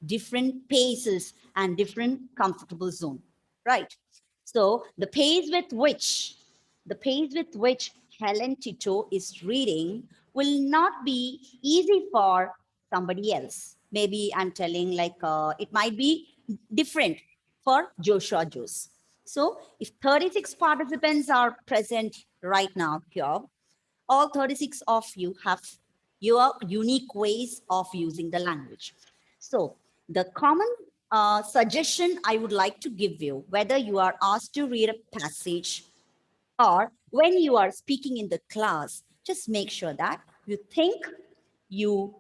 different paces and different comfortable zone, right? So the pace with which Helen Tito is reading will not be easy for somebody else. Maybe I'm telling like it might be different for Joshua Juice. So if 36 participants are present right now here, all 36 of you have your unique ways of using the language. So the common suggestion I would like to give you, whether you are asked to read a passage or when you are speaking in the class, just make sure that you think, you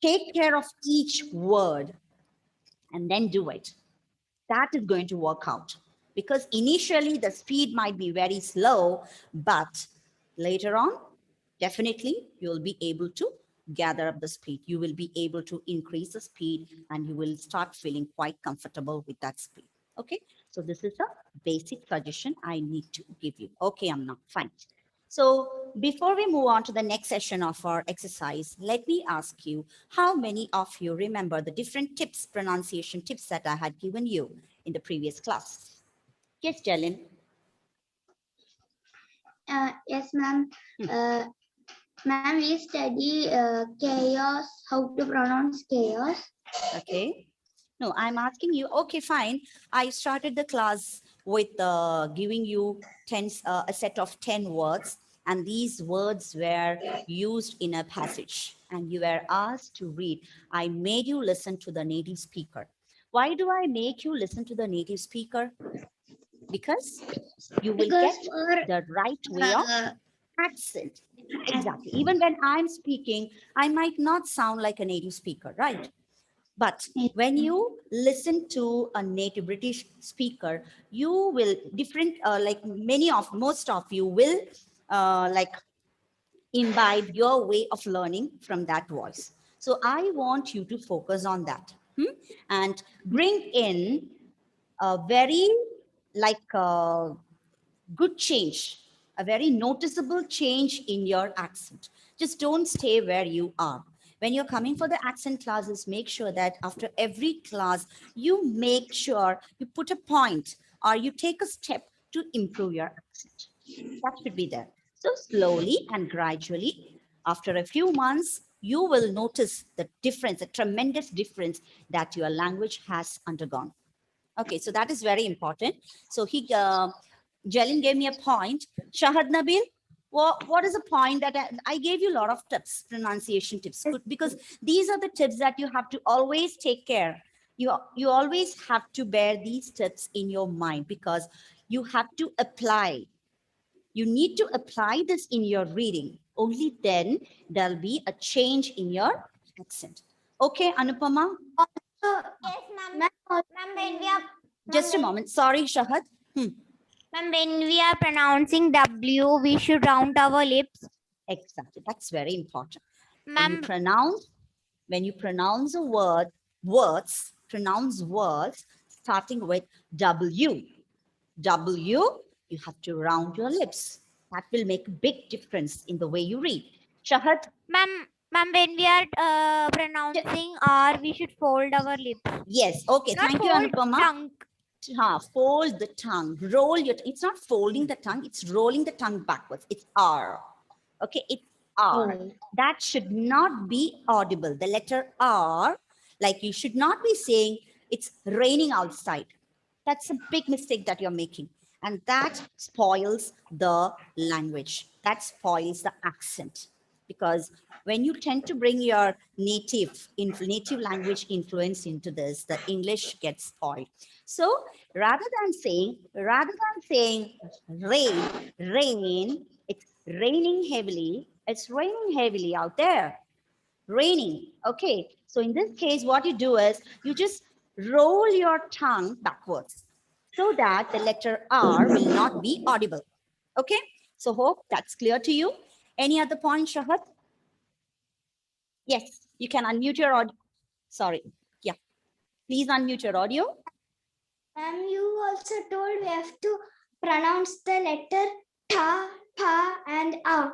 take care of each word and then do it. That is going to work out, because initially the speed might be very slow, but later on, definitely you will be able to gather up the speed. You will be able to increase the speed and you will start feeling quite comfortable with that speed. Okay, so this is a basic suggestion I need to give you. Okay, I'm not fine. So before we move on to the next session of our exercise, let me ask you, how many of you remember the different tips, pronunciation tips that I had given you in the previous class? Yes, Jalin. Yes, ma'am. Ma'am, we study chaos, how to pronounce chaos. Okay. No, I'm asking you, okay, fine. I started the class with giving you a set of 10 words, and these words were used in a passage, and you were asked to read. I made you listen to the native speaker. Why do I make you listen to the native speaker? Because you will Because get for the right way of accent. Exactly. Even when I'm speaking, I might not sound like a native speaker, right? But when you listen to a native British speaker, you will like most of you will like imbibe your way of learning from that voice. So I want you to focus on that, and bring in a very like good change, a very noticeable change in your accent. Just don't stay where you are. When you're coming for the accent classes, make sure that after every class, you make sure you put a point or you take a step to improve your accent. That should be there. So slowly and gradually, after a few months, you will notice the difference, a tremendous difference that your language has undergone. Okay, so that is very important. So Jalin gave me a point. Shahad Nabil, what is a point that I gave you a lot of tips, pronunciation tips, because these are the tips that you have to always take care. You always have to bear these tips in your mind, because you have to apply. You need to apply this in your reading. Only then there'll be a change in your accent. Okay, Anupama? Yes, ma'am. Ma'am, when we are Just a moment. Sorry, Shahad. ma'am, when we are pronouncing W, we should round our lips. Exactly. That's very important. When you Ma'am, pronounce, a pronounce words starting with W. W, you have to round your lips. That will make a big difference in the way you read. Shahad? ma'am, when we are pronouncing R, we should fold our lips. Yes. Okay. Not Thank you, fold Anupama. tongue. Fold the tongue. Roll your. It's not folding the tongue. It's rolling the tongue backwards. It's R. Okay. It's R. That should not be audible. The letter R, like you should not be saying it's raining outside. That's a big mistake that you're making. And that spoils the language. That spoils the accent. Because when you tend to bring your native language influence into this, the English gets spoiled. So rather than saying rain, it's raining heavily. It's raining heavily out there. Raining. Okay. So in this case, what you do is you just roll your tongue backwards so that the letter R will not be audible. Okay. So hope that's clear to you. Any other point, Shahad? Yes, you can unmute your audio. Sorry. Yeah. Please unmute your audio. You also told we have to pronounce the letter ta, pa, and a.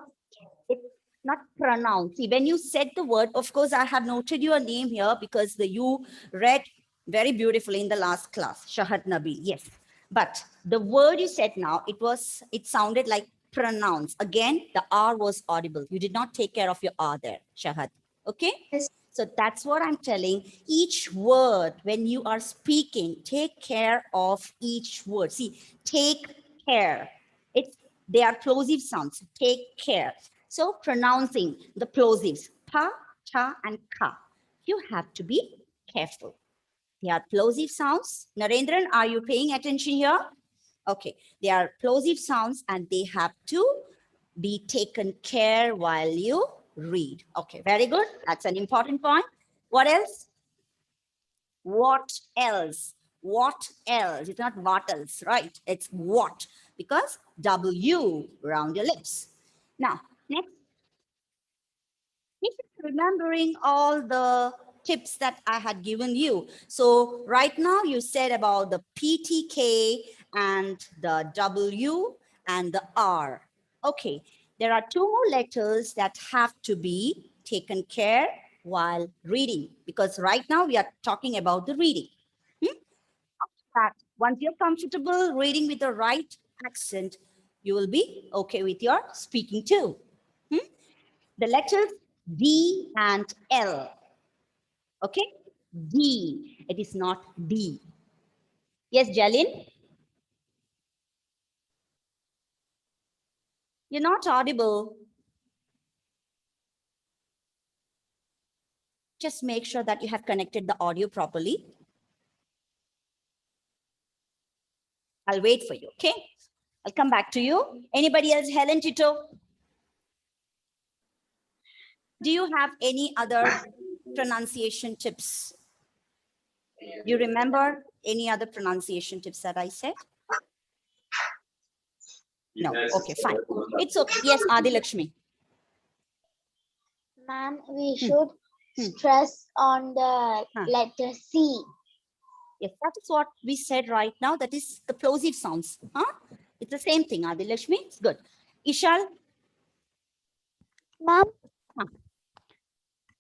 not pronounce. See, when you said the word, of course, I have noted your name here because you read very beautifully in the last class, Shahad Nabil. Yes. But the word you said now, it sounded like pronounce. Again, the R was audible. You did not take care of your R there, Shahad. Okay? Yes. So that's what I'm telling. Each word, when you are speaking, take care of each word. See, take care. They are plosive sounds. Take care. So pronouncing the plosives, pa, cha, and ka, you have to be careful. They are plosive sounds. Narendran, are you paying attention here? Okay, they are plosive sounds and they have to be taken care while you read. Okay, very good. That's an important point. What else? What else? What else? It's not what else, right? It's what, because W around your lips. Now, next, if you're remembering all the tips that I had given you. So right now you said about the PTK and the W and the R. Okay, there are two more letters that have to be taken care while reading, because right now we are talking about the reading. That once you're comfortable reading with the right accent, you will be okay with your speaking too. The letters D and L. Okay? D. It is not D. Yes, Jalin? You're not audible. Just make sure that you have connected the audio properly. I'll wait for you, okay? I'll come back to you. Anybody else? Helen, Tito? Do you have any other pronunciation tips? Do you remember any other pronunciation tips that I said? No. Okay, fine. It's okay. Yes, Adi Lakshmi. Ma'am, we Hmm. should Hmm. stress on the Huh. letter C. Yes, that is what we said right now. That is the plosive sounds. Huh? It's the same thing, Adi Lakshmi. It's good. Ishal? Ma'am, Huh.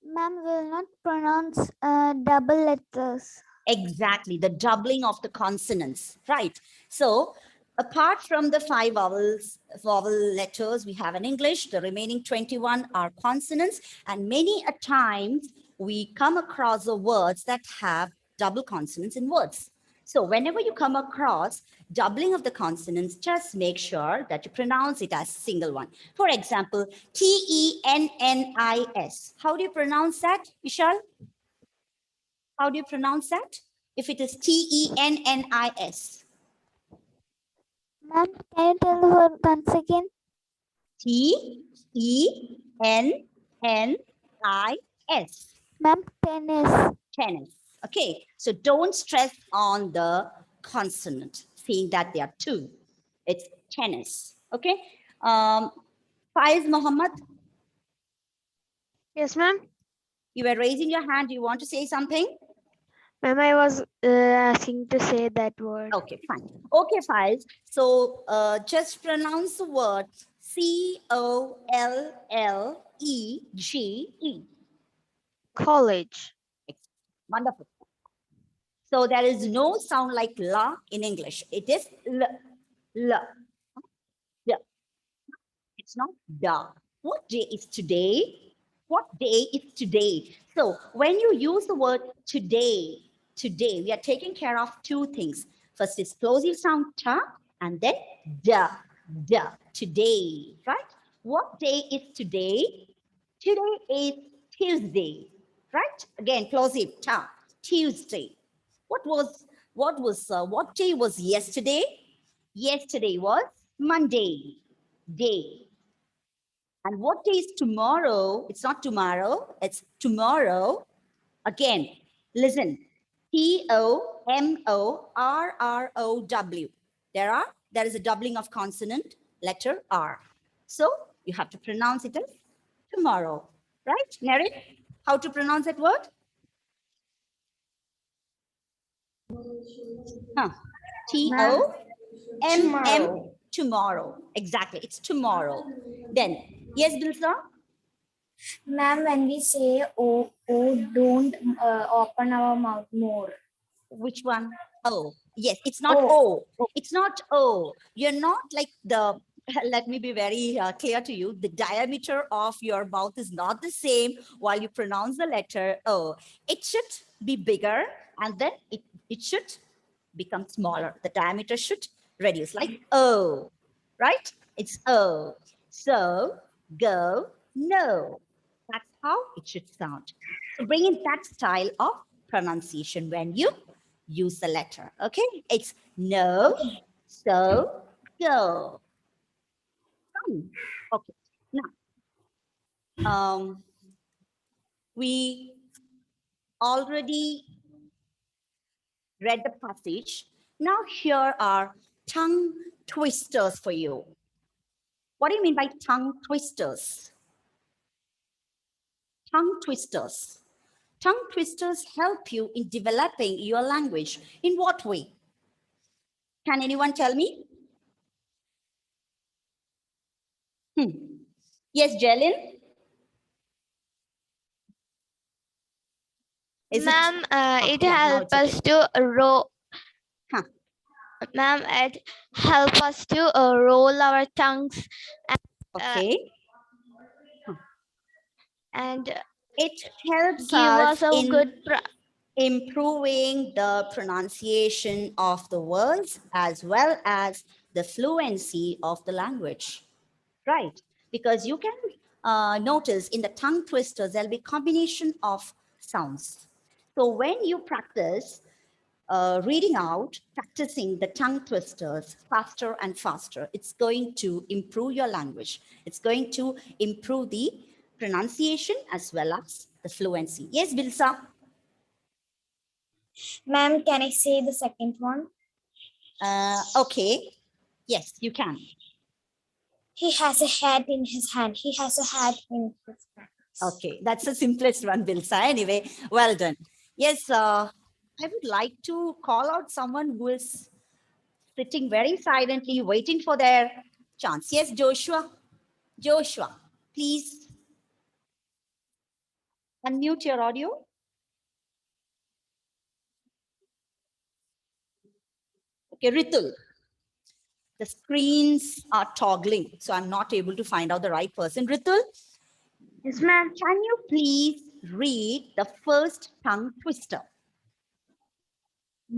ma'am will not pronounce double letters. Exactly, the doubling of the consonants, right? So apart from the 5 vowel letters we have in English, the remaining 21 are consonants, and many a times we come across the words that have double consonants in words. So whenever you come across doubling of the consonants, just make sure that you pronounce it as single one. For example, Tennis. How do you pronounce that, Vishal? How do you pronounce that? If it is Tennis. Ma'am, can you tell the word once again? Tennis. Ma'am, tennis. Tennis. Okay, so don't stress on the consonant, saying that there are two. It's tennis. Okay. Faiz Muhammad, Yes, ma'am. you were raising your hand. Do you want to say something? Ma'am, I was asking to say that word. Okay, fine. Okay, Faiz. So just pronounce the word Collegee. College. Wonderful. So there is no sound like la in English. It is l, l. Yeah. It's not da. What day is today? What day is today? So when you use the word today, we are taking care of two things. First is plosive sound ta, and then da, today, right? What day is today? Today is Tuesday, right? Again, plosive ta, Tuesday. What day was yesterday? Yesterday was Monday, day. And what day is tomorrow? It's not tomorrow, it's tomorrow. Again, listen. Tomorrow. There is a doubling of consonant, letter R. So you have to pronounce it as tomorrow, right? Narrative, how to pronounce that word? Huh. Tomorrow. Tomorrow. Exactly. It's tomorrow. Then, yes, Bilsa? Ma'am, when we say oh, don't open our mouth more. Which one? Oh, yes, it's not Oh. It's not O. You're not like the, let me be very clear to you. The diameter of your mouth is not the same while you pronounce the letter O. It should be bigger and then it should become smaller. The diameter should reduce like O, right? It's O. So, go, no. That's how it should sound. So bring in that style of pronunciation when you use the letter. Okay, it's no, so, go. Okay, now we already read the passage. Now here are tongue twisters for you. What do you mean by tongue twisters? Tongue twisters. Tongue twisters help you in developing your language. In what way? Can anyone tell me? Yes, Jelin? Is it? Ma'am, it Yeah, now helps it's okay. us to roll. Huh. Ma'am, it help us to roll our tongues Okay. and It helps give us us a in good. improving the pronunciation of the words as well as the fluency of the language. Right? Because you can notice in the tongue twisters, there'll be combination of sounds. So when you practice reading out, practicing the tongue twisters faster and faster, it's going to improve your language. It's going to improve the pronunciation as well as the fluency. Yes, Bilsa? Ma'am, can I say the second one? Okay. Yes, you can. He has a hat in his hand. He has a hat in his hand. Okay, that's the simplest one, Bilsa. Anyway, well done. Yes, I would like to call out someone who is sitting very silently, waiting for their chance. Yes, Joshua. Joshua, please unmute your audio. Okay, Ritul. The screens are toggling, so I'm not able to find out the right person. Ritul, Yes, ma'am. can you please read the first tongue twister?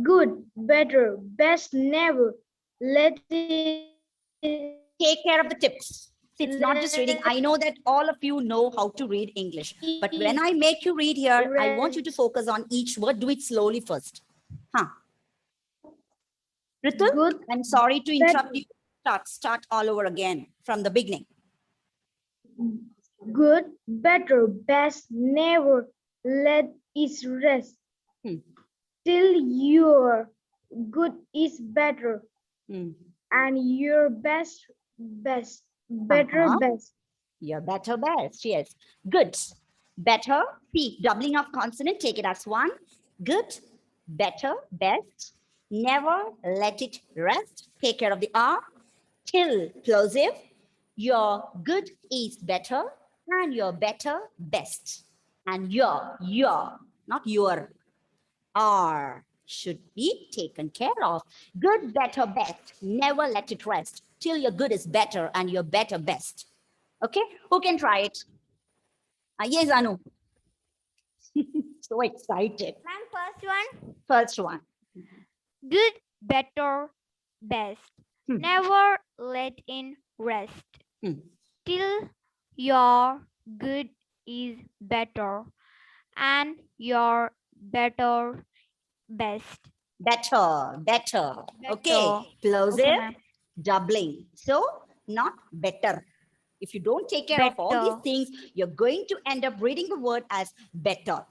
Good, better, best, never. Let Take care of the tips. It's not just reading. I know that all of you know how to read English, but when I make you read here, I want you to focus on each word. Do it slowly first. Huh? Ritul, good, I'm sorry to better, interrupt you. Start all over again from the beginning. good, better, best, never. Let it rest Hmm. till your good is better Hmm. and your best, better, Uh-huh. best. Your better best. Yes. Good. Better. See, doubling of consonant. Take it as one. Good. Better. Best. Never let it rest. Take care of the R. Till plosive. Your good is better and your better best. And your, not your, R should be taken care of. Good, better, best. Never let it rest till your good is better and your better best. Okay, who can try it? Yes, Anu. So excited. Ma'am, first one. First one. Good, better, best. Hmm. Never let in rest Hmm. till your good is better and your better best. Better. Okay, Better. Okay, plosive, ma'am. doubling. So, not better. If you don't take care of all these Better. things, you're going to end up reading the word as better.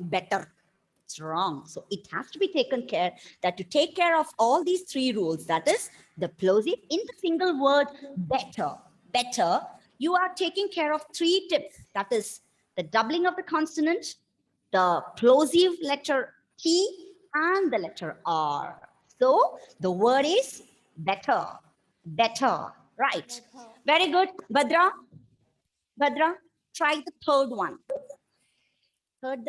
It's wrong. So it has to be taken care that to take care of all these three rules, that is the plosive in the single word better, you are taking care of three tips. That is the doubling of the consonant, the plosive letter T, and the letter R. So the word is better. Right. Very good. Badra. Try the third one. Third,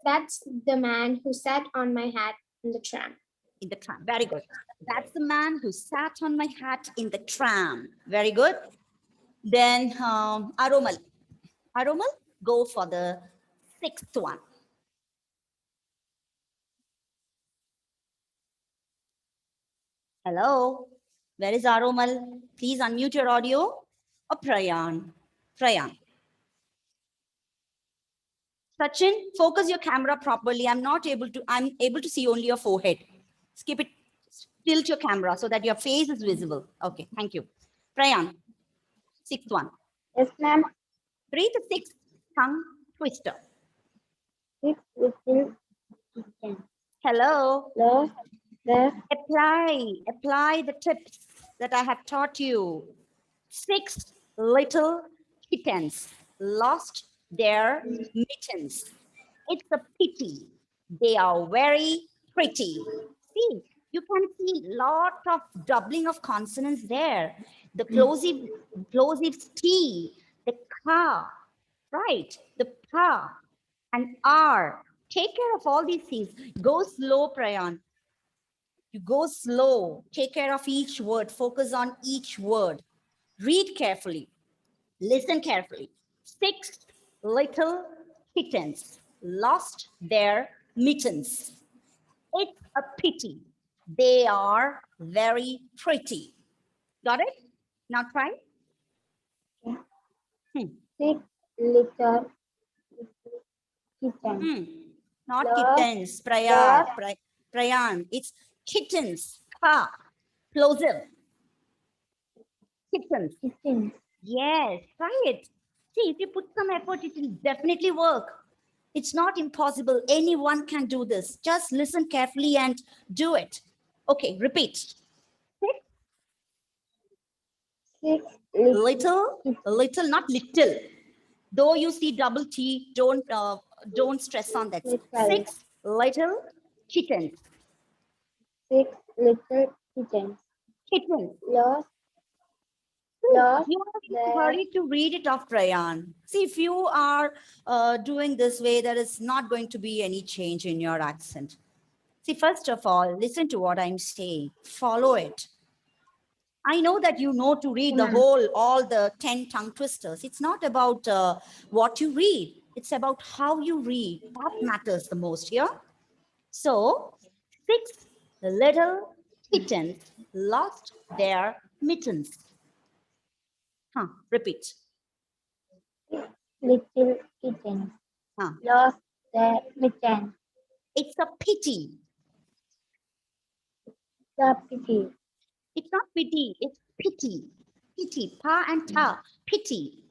That's the man who sat on my hat in the tram. in the tram. Very good. That's the man who sat on my hat in the tram. Very good. Then Aromal. Aromal, go for the sixth one. Hello. Where is Aromal? Please unmute your audio. Or Prayan. Prayan. Sachin, focus your camera properly. I'm able to see only your forehead. Skip it, tilt your camera so that your face is visible. Okay, thank you. Prayan, sixth one. Yes, ma'am. Read the sixth tongue twister. Six little chickens. Hello. The Apply the tips that I have taught you. 6 little kittens lost their mittens. It's a pity. They are very pretty. See, you can see lot of doubling of consonants there. The plosive T, the ka, right? The pa and R. Take care of all these things. Go slow, Prayan. You go slow. Take care of each word. Focus on each word. Read carefully. Listen carefully. 6 little kittens lost their mittens. It's a pity. They are very pretty. Got it? Now try. six little kittens. Not Lost kittens. Prayan. It's kittens. Ka. Plosive. Kittens. Kittens. Yes, try it. See, if you put some effort, it will definitely work. It's not impossible. Anyone can do this. Just listen carefully and do it. Okay, repeat. Six Little, not little. Though you see double T, don't stress on that. Little. 6 little kittens. Six little kittens. Kittens. Lost You are in a hurry to read it off, Prayan. See, if you are doing this way, there is not going to be any change in your accent. See, first of all, listen to what I'm saying. Follow it. I know that you know to read all the 10 tongue twisters. It's not about what you read. It's about how you read. That matters the most here. So, 6 little kittens lost their mittens. Repeat. little kittens. Huh. Lost their mittens. It's a pity. The pity. It's not pity, it's pity. Pity, pa and ta, pity.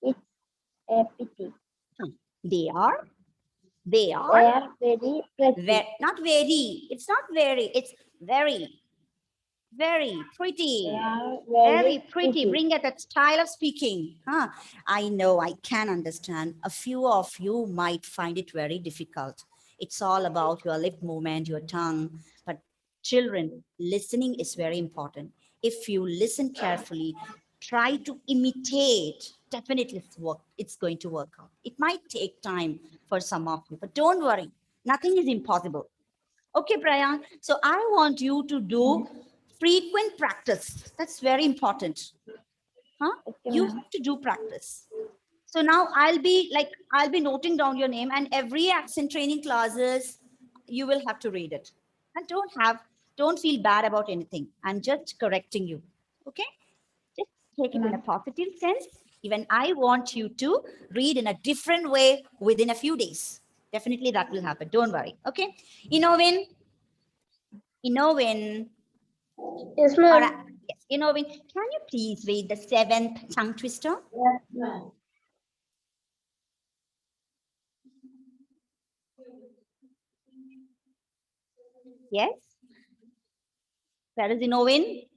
It's a pity. They are They are very pretty. not very, it's not very, it's very, very pretty. They are Very pretty. Bring it that style of speaking. I know, I can understand. A few of you might find it very difficult. It's all about your lip movement, your tongue. But children, listening is very important. If you listen carefully, try to imitate. Definitely it's going to work out. It might take time for some of you, but don't worry. Nothing is impossible. Okay, Prayan. So I want you to do frequent practice. That's very important. You have to do practice. So now I'll be noting down your name, and every accent training classes, you will have to read it. And don't feel bad about anything. I'm just correcting you. Okay? Just take it in a positive sense. Even I want you to read in a different way within a few days. Definitely that will happen. Don't worry. Okay? Inovin. Yes, ma'am. Yes, Inovin, can you please read the 7th tongue twister? Yes, ma'am. Yes. Where is Inovin?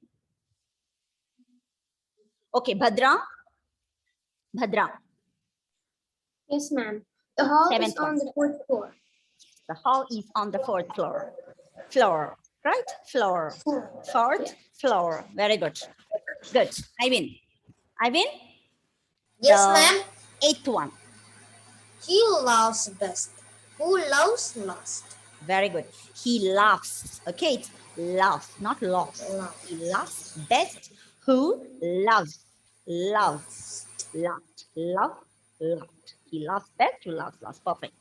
Okay, Bhadra. Yes, ma'am. The hall is Seventh on one. the 4th floor. The hall is on the 4th floor. Right? Floor. 4th floor. Very good. Good. Ivan. Yes, The ma'am. 8th one. He loves best. Who loves last? Very good. He laughs. Okay, it's laughs, not laughs. Love. He laughs best. Who loves? Loves. Loved. Love. Loved. He loves best. Who loves loves. Perfect.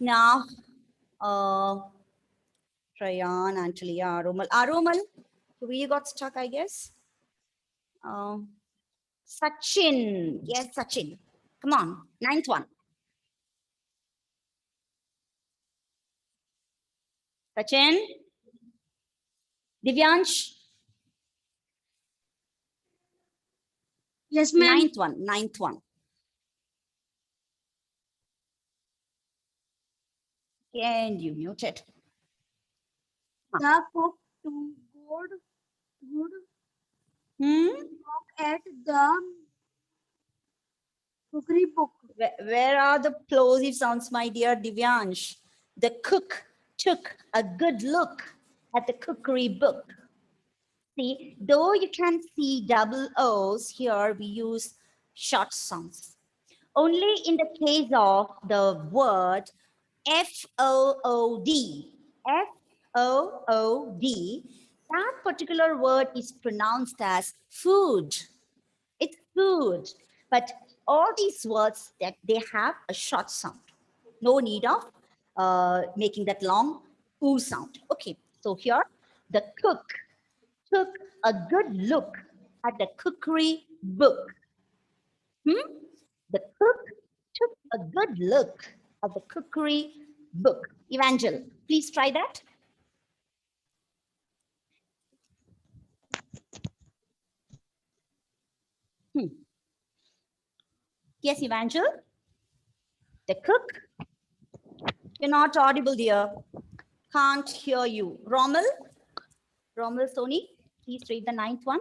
Now, Trayan, Angelia, Aromal. Aromal, we got stuck, I guess. Sachin. Yes, Sachin. Come on. 9th one. Sachin. Divyansh. Yes, ma'am. 9th one. 9th one. And you muted. The cook to good Hmm? at the cookery book. Where are the plosive sounds, my dear Divyansh? The cook took a good look at the cookery book. See, though you can see double O's, here we use short sounds. Only in the case of the word F-O-O-D, F-O-O-D, that particular word is pronounced as food. It's food. But all these words that they have a short sound. No need of making that long oo sound. Okay, so here the cook took a good look at the cookery book. Hmm? The cook took a good look at the cookery book. Evangel, please try that. Hmm. Yes, Evangel. The cook. You're not audible, dear. Can't hear you. Rommel, Soni, please read the 9th one.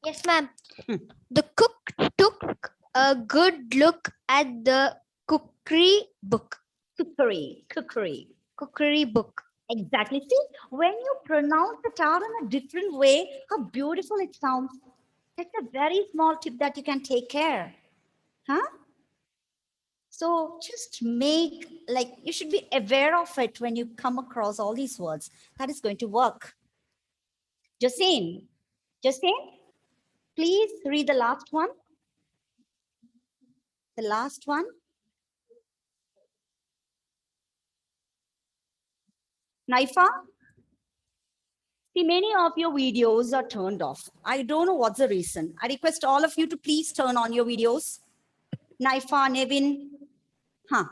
Yes, ma'am. Hmm. The cook took a good look at the cookery book. Cookery. Book. Exactly. See, when you pronounce it out in a different way, how beautiful it sounds. That's a very small tip that you can take care. Huh? So just make, like, you should be aware of it when you come across all these words. That is going to work. Justine, please read the last one. The last one. Naifa, see, many of your videos are turned off. I don't know what's the reason. I request all of you to please turn on your videos. Naifa, Nevin, huh?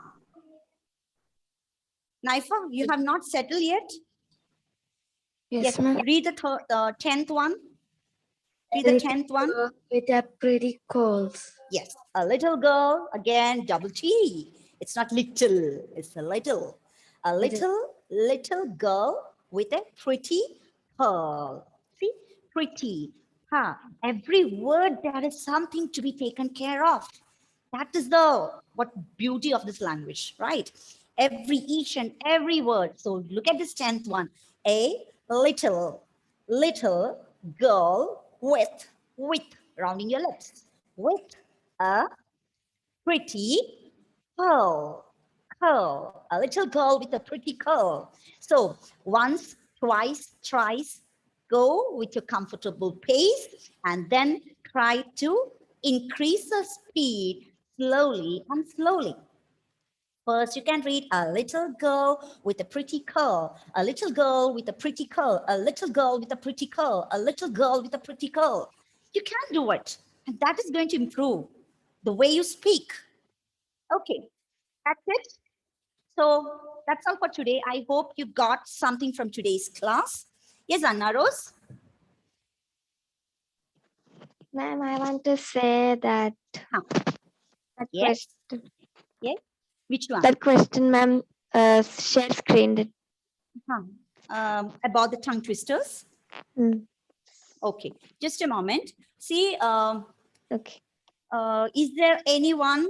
Naifa, you have not settled yet? Yes, ma'am. read the 10th one. Read the 10th one. With a pretty calls. Yes, a little girl, again, double T. It's not little, it's a little. A little girl with a pretty pearl. See, pretty. Huh. Every word, there is something to be taken care of. That is the what beauty of this language, right? Each and every word. So look at this 10th one. A little girl with, rounding your lips, with a pretty curl, a little girl with a pretty curl. So once, twice, thrice, go with your comfortable pace and then try to increase the speed slowly and slowly. First, you can read a little girl with a pretty curl, a little girl with a pretty curl, a little girl with a pretty curl, a little girl with a pretty curl. You can do it, and that is going to improve the way you speak. Okay, that's it. So that's all for today. I hope you got something from today's class. Yes, Anna Rose? Ma'am, I want to say that Huh. that Yes, question, which one? ma'am, share screened. Huh. About the tongue twisters? Hmm. Okay, just a moment. See, Okay. is there anyone